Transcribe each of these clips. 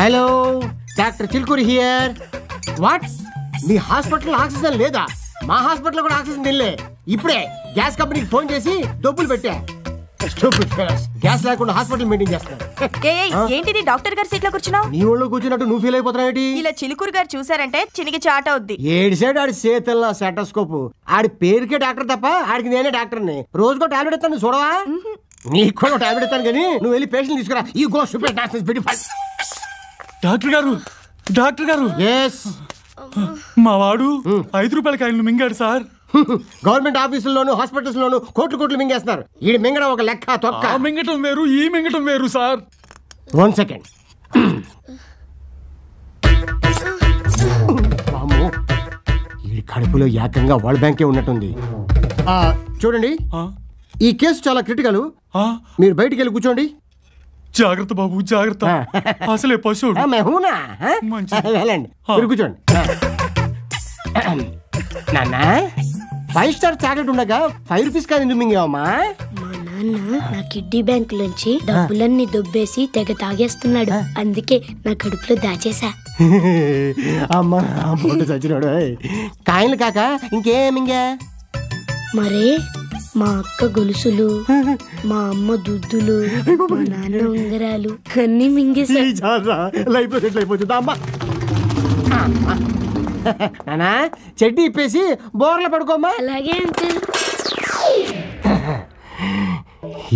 Hello doctor Chilkuri here. What me hospital oxygen లేదా? మా hospital కూడా ఆక్సిజన్ తినలే. ఇప్పుడే గ్యాస్ కంపెనీకి ఫోన్ చేసి డబ్బులు పెట్టా. గ్యాస్ లేకుండా హాస్పిటల్ మెయింటైన్ చేస్తాను. ఏంటిది డాక్టర్ గారి సీట్ లో కూర్చున్నావు? నీ ఒళ్ళు కూర్చున్నట్టు నువ్వు ఫీల్ అయిపోతున్నావు. ఇలా చిలుకూరు గారు చూసారంటే చినికి చాట అవుద్ది. ఏడు సైడ్ ఆడి చేతల్లా సెటోస్కోప్. ఆడి పేరుకే డాక్టర్ తప్ప ఆడికి నేనే డాక్టర్ని. రోజుకో టాబ్లెట్ ఇస్తాను చూడవా? నీకు కూడా టాబ్లెట్ ఇస్తాను కానీ నువ్వు వెళ్ళి పేషెంట్ తీసుకురా. ఈ గో సూపర్ డాక్టర్ గారు, డాక్టర్ గారు. ఎస్, మా వాడు 5 రూపాయల కాయలు మింగాడు సార్. గవర్నమెంట్ ఆఫీసుల్లోను హాస్పిటల్స్ లోను కోట్లు మింగేస్తున్నారు. ఈ మింగడం ఒక లెక్క తొక్క. మింగటం వేరు, ఈ మింగటం వేరు సార్. 1 సెకండ్. ఈ కడుపులో ఏకంగా వరల్డ్ బ్యాంకే ఉన్నట్టుంది. చూడండి, ఈ కేసు చాలా క్రిటికల్. మీరు బయటికి వెళ్ళి కూర్చోండి. జాగ్రత్త బాబు, జాగ్రత్త. అసలే పశువుడు. వెళ్ళండి, మీరు కూర్చోండి. నాన్న, 5 స్టార్ చాక్లెట్ ఉండగా 5 రూపీస్ కాదు ఎందుకు మింగావమ్మా? మా నాన్న నా కిడ్నీ బ్యాంక్ లోంచి డబ్బులన్నీ దొబ్బేసి తెగ తాగేస్తున్నాడు. అందుకే నా కడుపులో దాచేసా. అమ్మా చచ్చినాడు. కాయలు కాక ఇంకేమింగా? మరే మా అక్క గొలుసులు, మా అమ్మ దుద్దులు, మా నాన్న ఉంగరాలు అన్ని మింగేసా. నానా, చెడ్డీ ఇప్పేసి బోర్ల పడుకోమ్మా. అలాగే అంకుల్.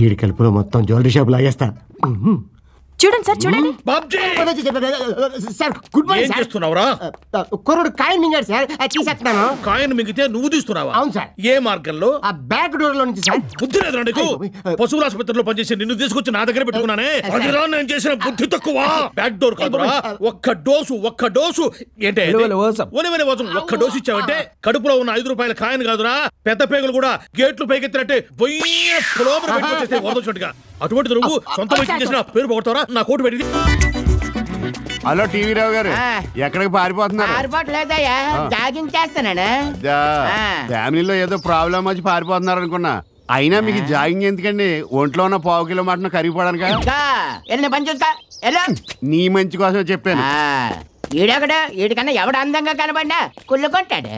ఈడి కలుపులో మొత్తం జ్యువెలరీ షాప్ లాగేస్తా. చూడండి సార్, చూడండి. Sir good morning. ఏం చేస్తున్నావురా? కుర్రుడు కాయన్ మింగాడు సార్, తీసేస్తున్నాను. కాయను మింగితే నువ్వు తీస్తున్నావా? అవును సార్. ఏ మార్గంలో? ఆ బ్యాక్ డోర్ లో నుంచి సార్. బుద్ధి లేదురా నీకు? పశువుల ఆసుపత్రిలో పనిచేసి నిన్ను తీసుకొచ్చి నా దగ్గర పెట్టుకున్నానే. అదిరా నేను చేసిన బుద్ధి తక్కువ. బ్యాక్ డోర్ కాదురా, ఒక్క డోసు ఏంటే ఒక్క డోసు ఇచ్చావంటే కడుపులో ఉన్న 5 రూపాయల కాయను కాదురా, పెద్ద పేగులు కూడా గేట్లు పైకెత్తినట్టే చోటుగా. అటువంటి నువ్వు సొంత వైద్యం చేసిన పేరు పోగొడతారా? నా కోటు పెట్టి. హలో టీవీ రావు గారు, ఎక్కడికి పారిపోతున్నారు? పారిపోవట్లేదయ్యా, జాగింగ్ చేస్తానా. ఫ్యామిలీలో ఏదో ప్రాబ్లం వచ్చి పారిపోతున్నారు అనుకున్నా. అయినా మీకు జాగింగ్ ఎందుకండి? ఒంట్లో ఉన్న 1/2 కిలో మటన్ కరిగిపోవడానికి. పని చూస్తా. నీ మంచి కోసం చెప్పాను. ఈడొకడు, ఈడికన్నా ఎవడు అందంగా కనబడినా కుళ్ళుకుంటాడు.